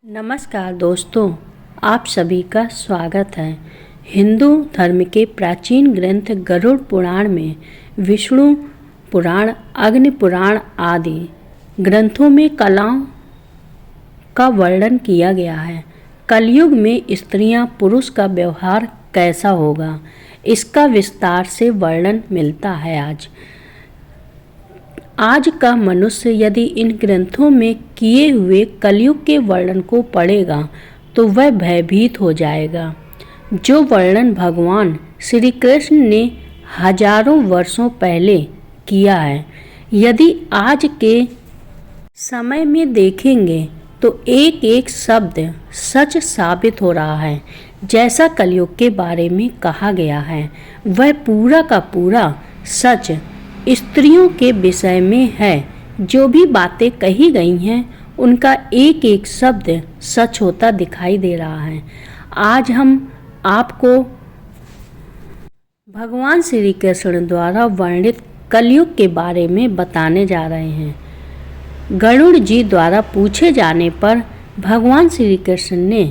नमस्कार दोस्तों, आप सभी का स्वागत है। हिंदू धर्म के प्राचीन ग्रंथ गरुड़ पुराण में विष्णु पुराण, अग्नि पुराण आदि ग्रंथों में कलाओं का वर्णन किया गया है। कलयुग में स्त्रियां पुरुष का व्यवहार कैसा होगा, इसका विस्तार से वर्णन मिलता है। आज का मनुष्य यदि इन ग्रंथों में किए हुए कलयुग के वर्णन को पढ़ेगा तो वह भयभीत हो जाएगा। जो वर्णन भगवान श्री कृष्ण ने हजारों वर्षों पहले किया है, यदि आज के समय में देखेंगे तो एक एक शब्द सच साबित हो रहा है। जैसा कलयुग के बारे में कहा गया है वह पूरा का पूरा सच स्त्रियों के विषय में है। जो भी बातें कही गई हैं उनका एक एक शब्द सच होता दिखाई दे रहा है। आज हम आपको भगवान श्री कृष्ण द्वारा वर्णित कलयुग के बारे में बताने जा रहे हैं। गरुड़ जी द्वारा पूछे जाने पर भगवान श्री कृष्ण ने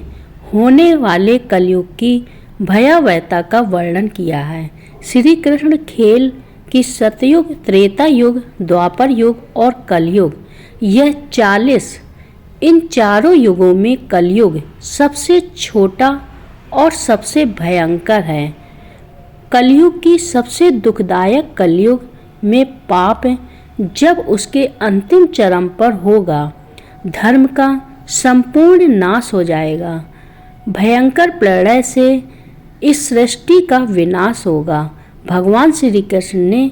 होने वाले कलयुग की भयावहता का वर्णन किया है। श्री कृष्ण खेल कि सतयुग, त्रेता युग, द्वापर युग और कलयुग, यह 40 इन चारों युगों में कलयुग सबसे छोटा और सबसे भयंकर है। कलयुग की सबसे दुखदायक कलयुग में पाप जब उसके अंतिम चरम पर होगा, धर्म का संपूर्ण नाश हो जाएगा। भयंकर प्रलय से इस सृष्टि का विनाश होगा। भगवान श्री कृष्ण ने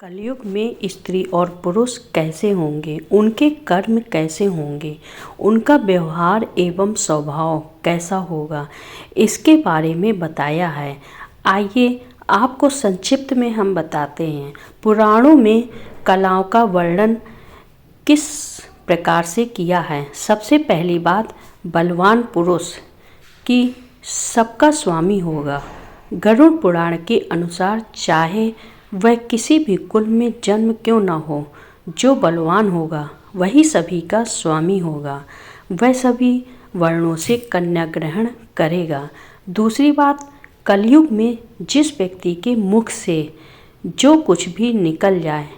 कलयुग में स्त्री और पुरुष कैसे होंगे, उनके कर्म कैसे होंगे, उनका व्यवहार एवं स्वभाव कैसा होगा, इसके बारे में बताया है। आइए आपको संक्षिप्त में हम बताते हैं। पुराणों में कलाओं का वर्णन किस प्रकार से किया है। सबसे पहली बात, बलवान पुरुष की सबका स्वामी होगा। गरुड़ पुराण के अनुसार चाहे वह किसी भी कुल में जन्म क्यों न हो, जो बलवान होगा वही सभी का स्वामी होगा। वह सभी वर्णों से कन्या ग्रहण करेगा। दूसरी बात, कलयुग में जिस व्यक्ति के मुख से जो कुछ भी निकल जाए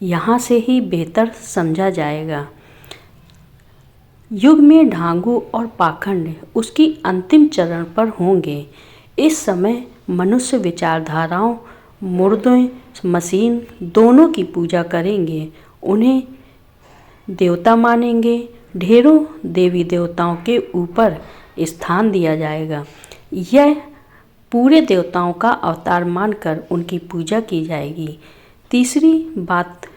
यहाँ से ही बेहतर समझा जाएगा। युग में ढांगू और पाखंड उसकी अंतिम चरण पर होंगे। इस समय मनुष्य विचारधाराओं, मुर्दों, मशीन दोनों की पूजा करेंगे, उन्हें देवता मानेंगे। ढेरों देवी देवताओं के ऊपर स्थान दिया जाएगा। यह पूरे देवताओं का अवतार मानकर उनकी पूजा की जाएगी। तीसरी बात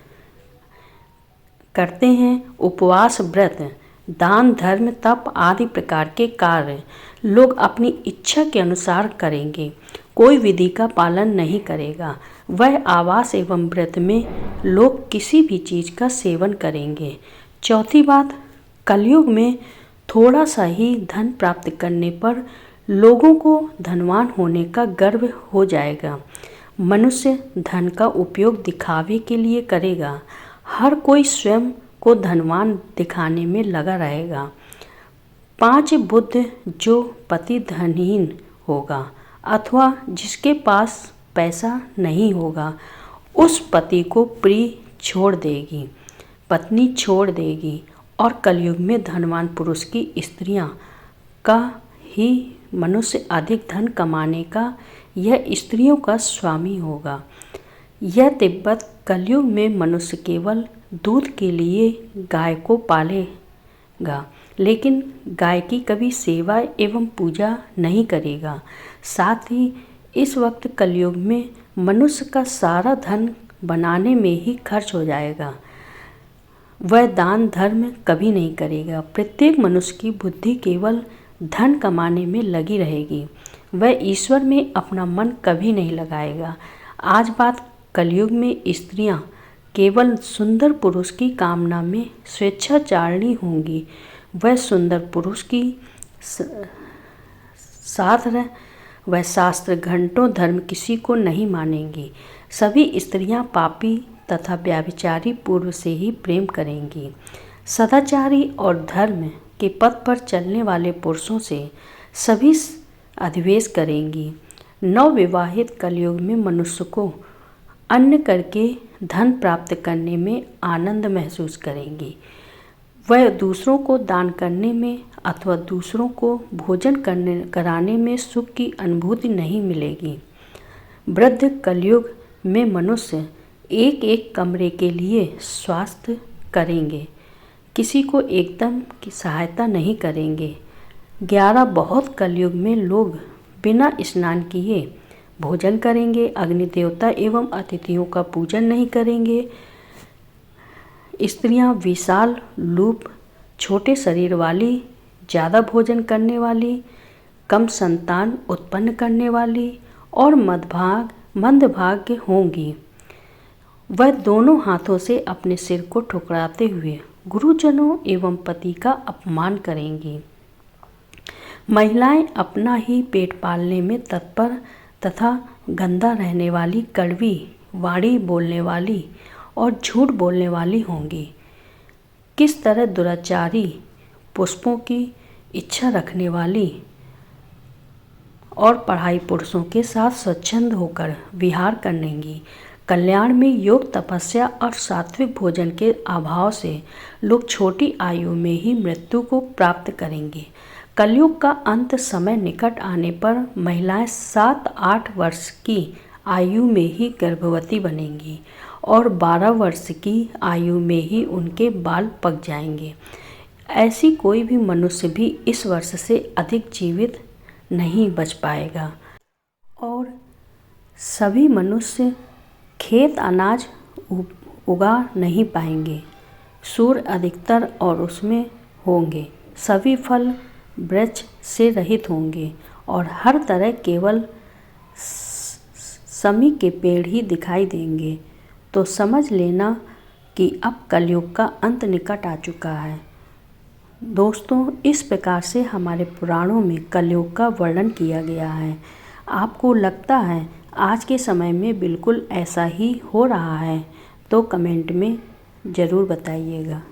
करते हैं उपवास, व्रत, दान, धर्म, तप आदि प्रकार के कार्य लोग अपनी इच्छा के अनुसार करेंगे। कोई विधि का पालन नहीं करेगा। वह आवास एवं व्रत में लोग किसी भी चीज़ का सेवन करेंगे। चौथी बात, कलयुग में थोड़ा सा ही धन प्राप्त करने पर लोगों को धनवान होने का गर्व हो जाएगा। मनुष्य धन का उपयोग दिखावे के लिए करेगा। हर कोई स्वयं को धनवान दिखाने में लगा रहेगा। 5 बुद्ध, जो पति धनहीन होगा अथवा जिसके पास पैसा नहीं होगा, उस पति को प्रिय छोड़ देगी, पत्नी छोड़ देगी। और कलयुग में धनवान पुरुष की स्त्रियां का ही मनुष्य अधिक धन कमाने का, यह स्त्रियों का स्वामी होगा। यह तिब्बत कलयुग में मनुष्य केवल दूध के लिए गाय को पालेगा, लेकिन गाय की कभी सेवा एवं पूजा नहीं करेगा। साथ ही इस वक्त कलयुग में मनुष्य का सारा धन बनाने में ही खर्च हो जाएगा। वह दान धर्म कभी नहीं करेगा। प्रत्येक मनुष्य की बुद्धि केवल धन कमाने में लगी रहेगी। वह ईश्वर में अपना मन कभी नहीं लगाएगा। आज बात, कलयुग में स्त्रियां केवल सुंदर पुरुष की कामना में स्वेच्छाचारिणी होंगी। वह सुंदर पुरुष की वह शास्त्र, घंटों धर्म किसी को नहीं मानेंगी। सभी स्त्रियां पापी तथा व्यभिचारी पूर्व से ही प्रेम करेंगी। सदाचारी और धर्म के पथ पर चलने वाले पुरुषों से सभी अधिवेश करेंगी। नवविवाहित कलयुग में मनुष्य को अन्न करके धन प्राप्त करने में आनंद महसूस करेंगी। वह दूसरों को दान करने में अथवा दूसरों को भोजन कराने में सुख की अनुभूति नहीं मिलेगी। वृद्ध कलयुग में मनुष्य एक एक कमरे के लिए स्वास्थ्य करेंगे, किसी को एकदम की सहायता नहीं करेंगे। 11 बहुत कलयुग में लोग बिना स्नान किए भोजन करेंगे, अग्नि देवता एवं अतिथियों का पूजन नहीं करेंगे। स्त्रियां विशाल रूप, छोटे शरीर वाली, ज़्यादा भोजन करने वाली, कम संतान उत्पन्न करने वाली और मंदभाग्य होंगी। वह दोनों हाथों से अपने सिर को ठुकराते हुए गुरुजनों एवं पति का अपमान करेंगी। महिलाएं अपना ही पेट पालने में तत्पर तथा गंदा रहने वाली, कड़वी वाणी बोलने वाली और झूठ बोलने वाली होंगी। किस तरह दुराचारी, पुष्पों की इच्छा रखने वाली और पढ़ाई पुरुषों के साथ स्वच्छंद होकर विहार करेंगी। कल्याण में योग, तपस्या और सात्विक भोजन के अभाव से लोग छोटी आयु में ही मृत्यु को प्राप्त करेंगे। कलयुग का अंत समय निकट आने पर महिलाएं 7-8 वर्ष की आयु में ही गर्भवती बनेंगी और 12 वर्ष की आयु में ही उनके बाल पक जाएंगे। ऐसी कोई भी मनुष्य भी इस वर्ष से अधिक जीवित नहीं बच पाएगा और सभी मनुष्य खेत अनाज उगा नहीं पाएंगे। सूर्य अधिकतर और उसमें होंगे, सभी फल वृक्ष से रहित होंगे और हर तरह केवल समी के पेड़ ही दिखाई देंगे। तो समझ लेना कि अब कलयुग का अंत निकट आ चुका है। दोस्तों, इस प्रकार से हमारे पुराणों में कलयुग का वर्णन किया गया है। आपको लगता है आज के समय में बिल्कुल ऐसा ही हो रहा है? तो कमेंट में ज़रूर बताइएगा।